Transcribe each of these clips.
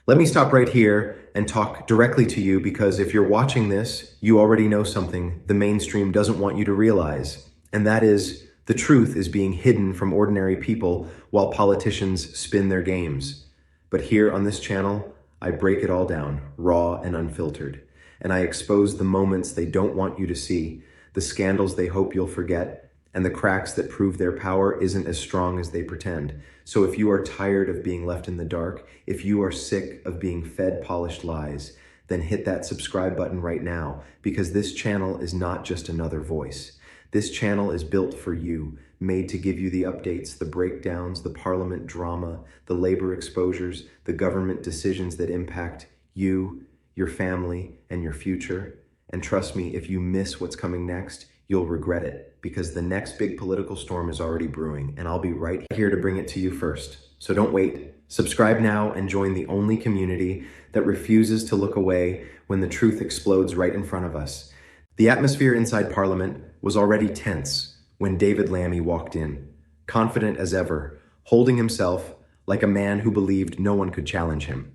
Let me stop right here and talk directly to you because if you're watching this, you already know something the mainstream doesn't want you to realize, and that is the truth is being hidden from ordinary people while politicians spin their games. But here on this channel, I break it all down, raw and unfiltered, and I expose the moments they don't want you to see, the scandals they hope you'll forget, and the cracks that prove their power isn't as strong as they pretend. So if you are tired of being left in the dark, if you are sick of being fed polished lies, then hit that subscribe button right now, because this channel is not just another voice. This channel is built for you, made to give you the updates, the breakdowns, the parliament drama, the labor exposures, the government decisions that impact you, your family, and your future. And trust me, if you miss what's coming next, you'll regret it, because the next big political storm is already brewing, and I'll be right here to bring it to you first. So don't wait. Subscribe now and join the only community that refuses to look away when the truth explodes right in front of us. The atmosphere inside Parliament was already tense when David Lammy walked in, confident as ever, holding himself like a man who believed no one could challenge him.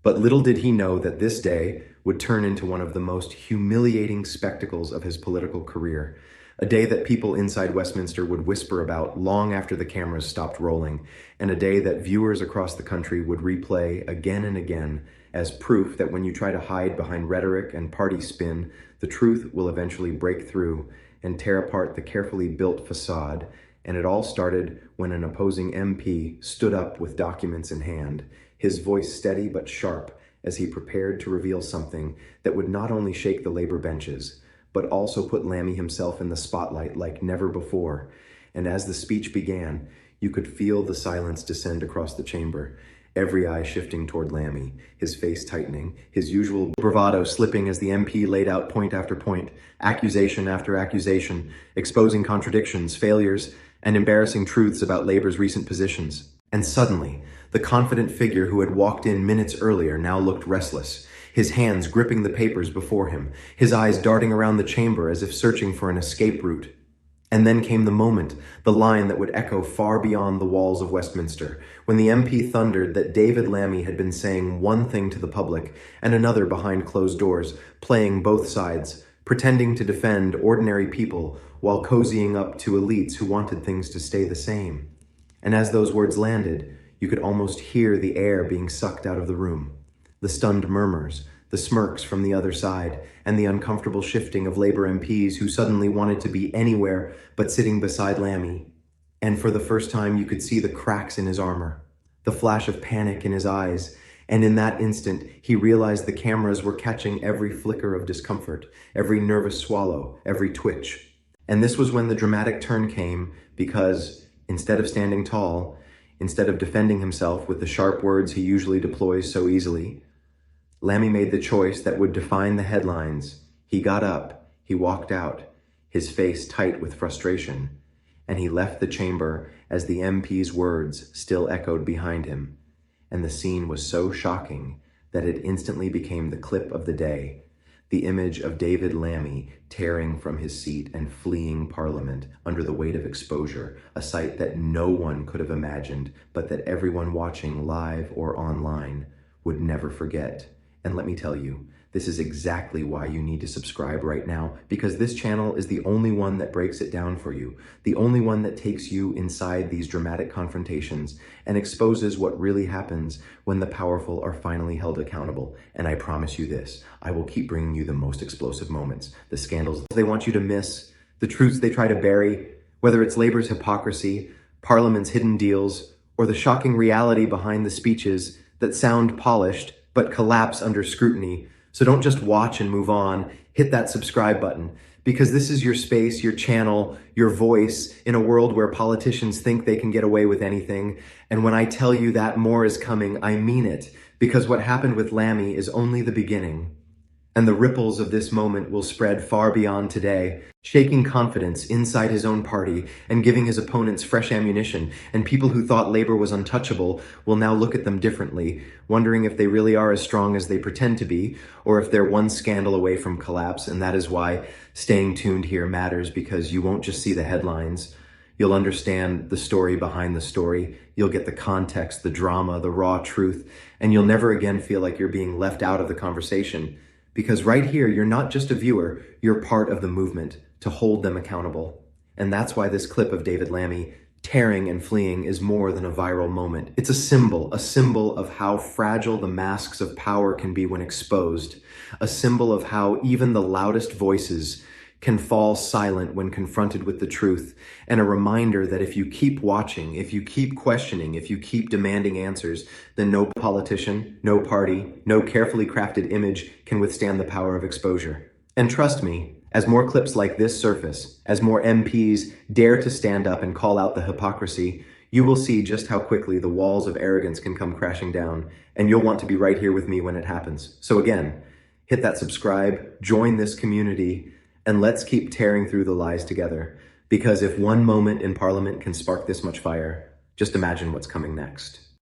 But little did he know that this day would turn into one of the most humiliating spectacles of his political career, a day that people inside Westminster would whisper about long after the cameras stopped rolling, and a day that viewers across the country would replay again and again as proof that when you try to hide behind rhetoric and party spin, the truth will eventually break through and tear apart the carefully built facade. And it all started when an opposing MP stood up with documents in hand, his voice steady but sharp as he prepared to reveal something that would not only shake the Labour benches, but also put Lammy himself in the spotlight like never before. And as the speech began, you could feel the silence descend across the chamber, every eye shifting toward Lammy, his face tightening, his usual bravado slipping as the MP laid out point after point, accusation after accusation, exposing contradictions, failures, and embarrassing truths about Labour's recent positions. And suddenly, the confident figure who had walked in minutes earlier now looked restless, his hands gripping the papers before him, his eyes darting around the chamber as if searching for an escape route. And then came the moment, the line that would echo far beyond the walls of Westminster, when the MP thundered that David Lammy had been saying one thing to the public and another behind closed doors, playing both sides, pretending to defend ordinary people while cozying up to elites who wanted things to stay the same. And as those words landed, you could almost hear the air being sucked out of the room, the stunned murmurs, the smirks from the other side, and the uncomfortable shifting of Labour MPs who suddenly wanted to be anywhere but sitting beside Lammy. And for the first time, you could see the cracks in his armor, the flash of panic in his eyes, and in that instant, he realized the cameras were catching every flicker of discomfort, every nervous swallow, every twitch. And this was when the dramatic turn came, because instead of standing tall, instead of defending himself with the sharp words he usually deploys so easily, Lammy made the choice that would define the headlines. He got up, he walked out, his face tight with frustration, and he left the chamber as the MP's words still echoed behind him. And the scene was so shocking that it instantly became the clip of the day, the image of David Lammy tearing from his seat and fleeing Parliament under the weight of exposure, a sight that no one could have imagined, but that everyone watching live or online would never forget. And let me tell you, this is exactly why you need to subscribe right now, because this channel is the only one that breaks it down for you, the only one that takes you inside these dramatic confrontations and exposes what really happens when the powerful are finally held accountable. And I promise you this, I will keep bringing you the most explosive moments, the scandals they want you to miss, the truths they try to bury, whether it's Labour's hypocrisy, Parliament's hidden deals, or the shocking reality behind the speeches that sound polished but collapse under scrutiny. So don't just watch and move on, hit that subscribe button, because this is your space, your channel, your voice in a world where politicians think they can get away with anything. And when I tell you that more is coming, I mean it, because what happened with Lammy is only the beginning. And the ripples of this moment will spread far beyond today, shaking confidence inside his own party and giving his opponents fresh ammunition. And people who thought Labour was untouchable will now look at them differently, wondering if they really are as strong as they pretend to be, or if they're one scandal away from collapse. And that is why staying tuned here matters, because you won't just see the headlines. You'll understand the story behind the story. You'll get the context, the drama, the raw truth, and you'll never again feel like you're being left out of the conversation. Because right here, you're not just a viewer, you're part of the movement to hold them accountable. And that's why this clip of David Lammy tearing and fleeing is more than a viral moment. It's a symbol of how fragile the masks of power can be when exposed, a symbol of how even the loudest voices can fall silent when confronted with the truth, and a reminder that if you keep watching, if you keep questioning, if you keep demanding answers, then no politician, no party, no carefully crafted image can withstand the power of exposure. And trust me, as more clips like this surface, as more MPs dare to stand up and call out the hypocrisy, you will see just how quickly the walls of arrogance can come crashing down, and you'll want to be right here with me when it happens. So again, hit that subscribe, join this community, and let's keep tearing through the lies together. Because if one moment in Parliament can spark this much fire, just imagine what's coming next.